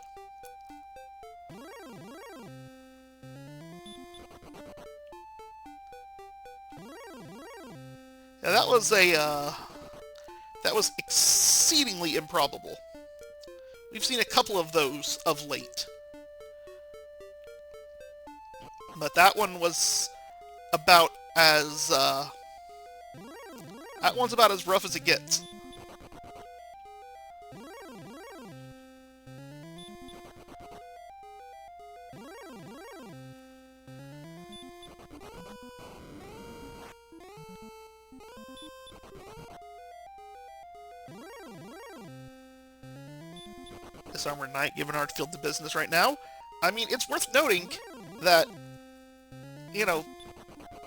Now that was exceedingly improbable. We've seen a couple of those of late. But that one was about as, that one's about as rough as it gets. This Armored Knight giving Archfield the business right now. I mean, it's worth noting that, you know,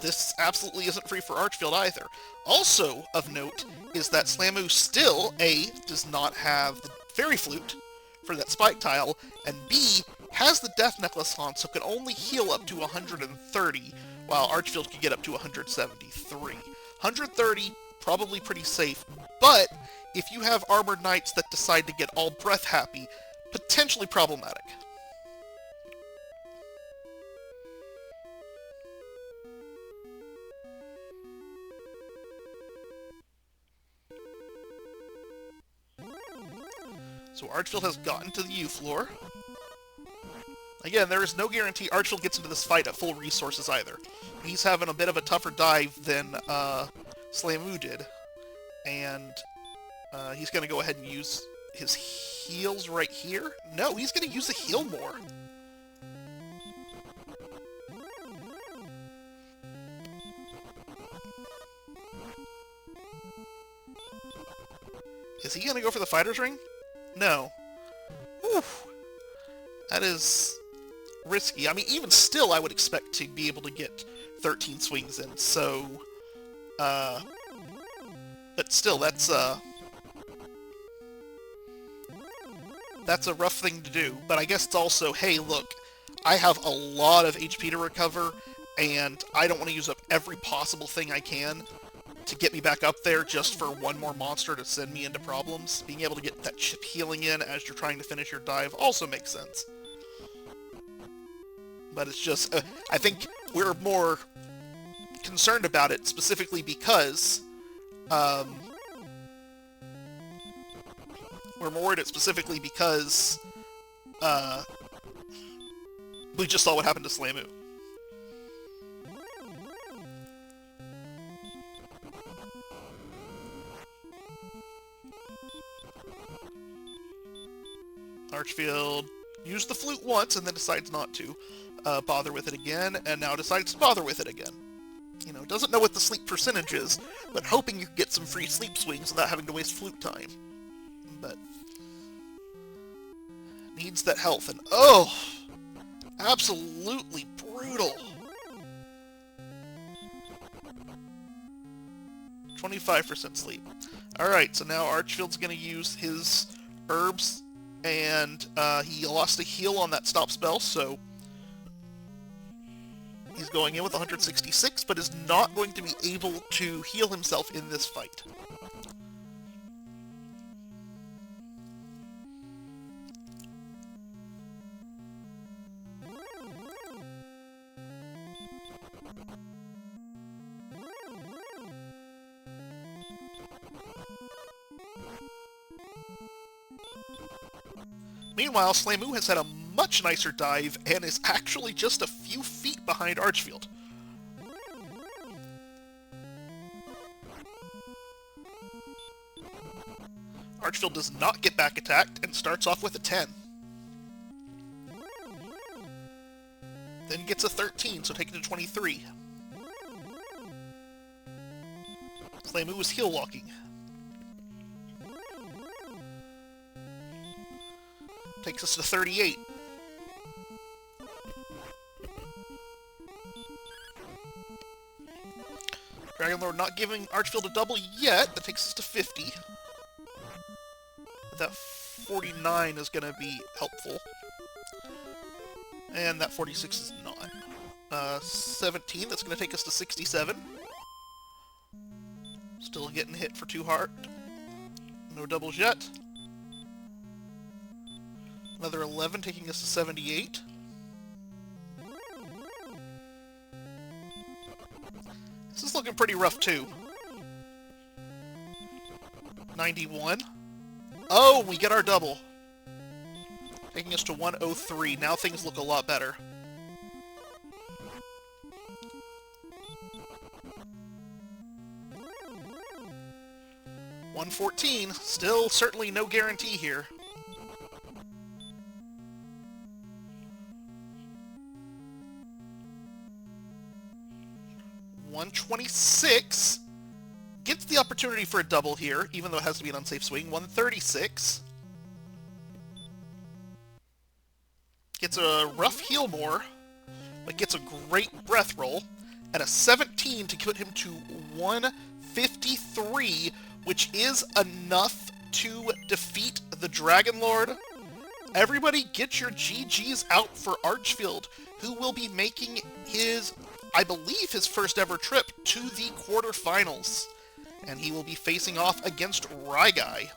this absolutely isn't free for Archfield either. Also of note is that Slamu still, A, does not have the Fairy Flute for that Spike Tile, and B, has the Death Necklace on, so can only heal up to 130, while Archfield can get up to 173. 130, probably pretty safe, but if you have Armored Knights that decide to get all breath happy, potentially problematic. So Archfield has gotten to the U floor. Again, there is no guarantee Archfield gets into this fight at full resources either. He's having a bit of a tougher dive than Slamu did. And he's going to go ahead and use his heals right here. No, he's going to use the heal more. Is he going to go for the fighter's ring? No. Oof. That is risky. I mean, even still, I would expect to be able to get 13 swings in, so... but still, that's a rough thing to do. But I guess it's also, hey, look, I have a lot of HP to recover, and I don't want to use up every possible thing I can to get me back up there just for one more monster to send me into problems. Being able to get that chip healing in as you're trying to finish your dive also makes sense. But it's just, I think we're more concerned about it specifically because, we're more worried specifically because, we just saw what happened to Slamu. Archfield used the flute once and then decides not to bother with it again, and now decides to bother with it again. You know, doesn't know what the sleep percentage is, but hoping you can get some free sleep swings without having to waste flute time. But Needs that health, and oh! Absolutely brutal! 25% sleep. Alright, so now Archfield's gonna use his herbs, and he lost a heal on that stop spell, so he's going in with 166, but is not going to be able to heal himself in this fight. Meanwhile, Slamu has had a much nicer dive and is actually just a few feet behind Archfield. Archfield does not get back attacked and starts off with a 10. Then gets a 13, so taking it to 23. Slamu is heal walking. Takes us to 38. Dragonlord not giving Archfield a double yet. That takes us to 50. But that 49 is going to be helpful. And that 46 is not. 17, that's going to take us to 67. Still getting hit for 2 heart. No doubles yet. Another 11, taking us to 78. This is looking pretty rough, too. 91. Oh, we get our double. Taking us to 103. Now things look a lot better. $114. Still certainly no guarantee here. $126 gets the opportunity for a double here, even though it has to be an unsafe swing. $136 gets a rough heal more, but gets a great breath roll, and a 17 to put him to 153, which is enough to defeat the Dragonlord. Everybody get your GGs out for Archfield, who will be making his, I believe, his first ever trip to the quarterfinals. And he will be facing off against Ryguy.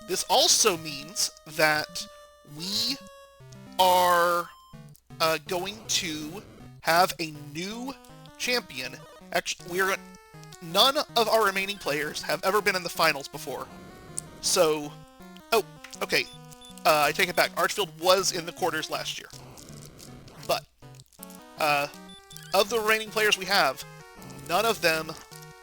This also means that we are going to have a new champion. Actually, none of our remaining players have ever been in the finals before. So, oh, okay. I take it back. Archfield was in the quarters last year. But, of the remaining players we have, none of them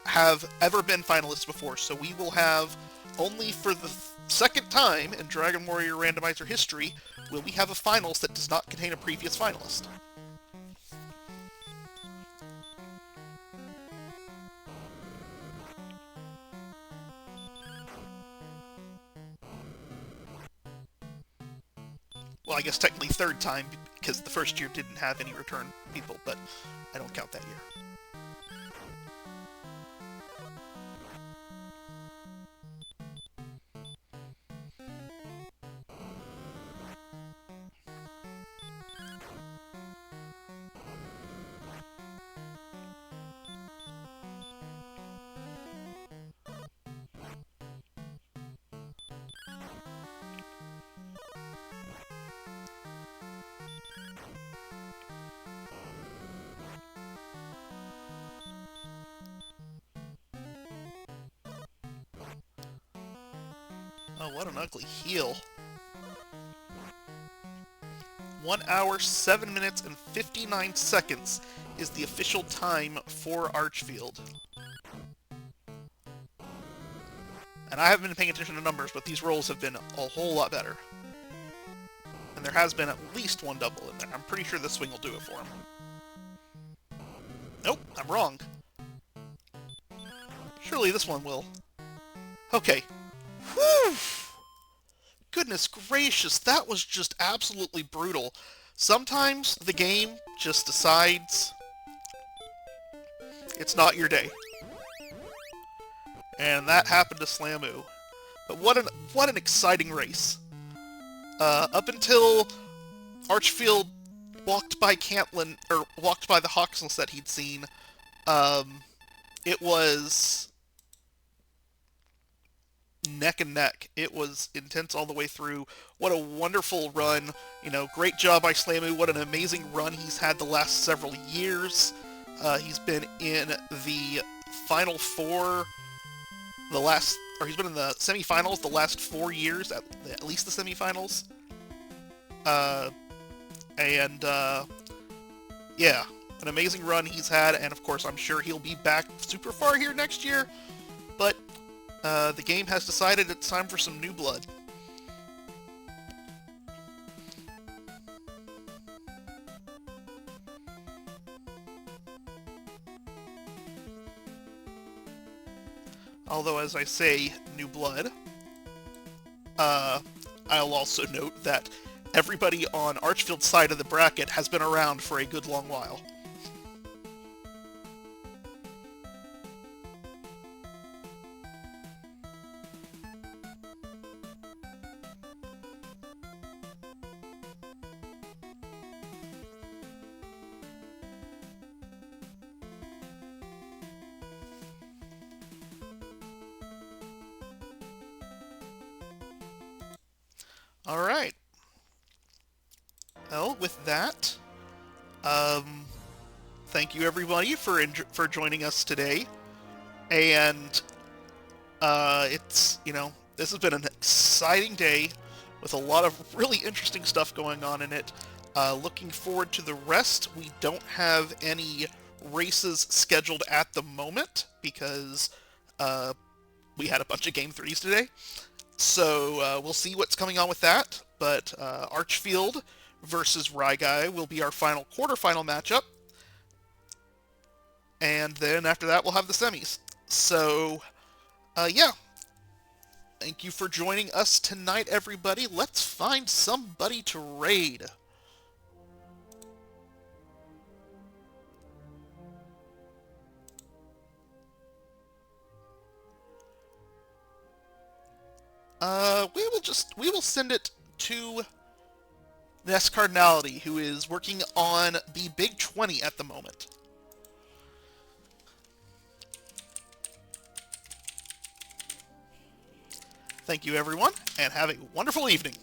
have ever been finalists before. So we will have, only for the second time in Dragon Warrior Randomizer history, will we have a finals that does not contain a previous finalist. Well, I guess technically third time, because the first year didn't have any return people, but I don't count that year. Oh, what an ugly heel. 1 hour, 7 minutes, and 59 seconds is the official time for Archfield. And I haven't been paying attention to numbers, but these rolls have been a whole lot better. And there has been at least one double in there. I'm pretty sure this swing will do it for him. Nope, I'm wrong. Surely this one will. Okay. Whew! goodness gracious, that was just absolutely brutal. Sometimes the game just decides it's not your day. And that happened to Slamu. But what an exciting race. Up until Archfield walked by Cantlin, or walked by the Hoxels that he'd seen, it was neck and neck. It was intense all the way through. What a wonderful run. You know, great job by Slamu. What an amazing run he's had the last several years. He's been in the Final Four he's been in the semifinals the last 4 years, at least the semifinals. Yeah, an amazing run he's had, and of course I'm sure he'll be back super far here next year, but the game has decided it's time for some new blood. Although, as I say, new blood, I'll also note that everybody on Archfield's side of the bracket has been around for a good long while. Alright. Well, with that, thank you everybody for joining us today. And, this has been an exciting day with a lot of really interesting stuff going on in it. Looking forward to the rest. We don't have any races scheduled at the moment because, we had a bunch of Game 3s today. So we'll see what's coming on with that, but Archfield versus Ryguy will be our final quarterfinal matchup, and then after that we'll have the semis. So, yeah. Thank you for joining us tonight, everybody. Let's find somebody to raid. We will send it to Ness Cardinality, who is working on the Big 20 at the moment. Thank you, everyone, and have a wonderful evening.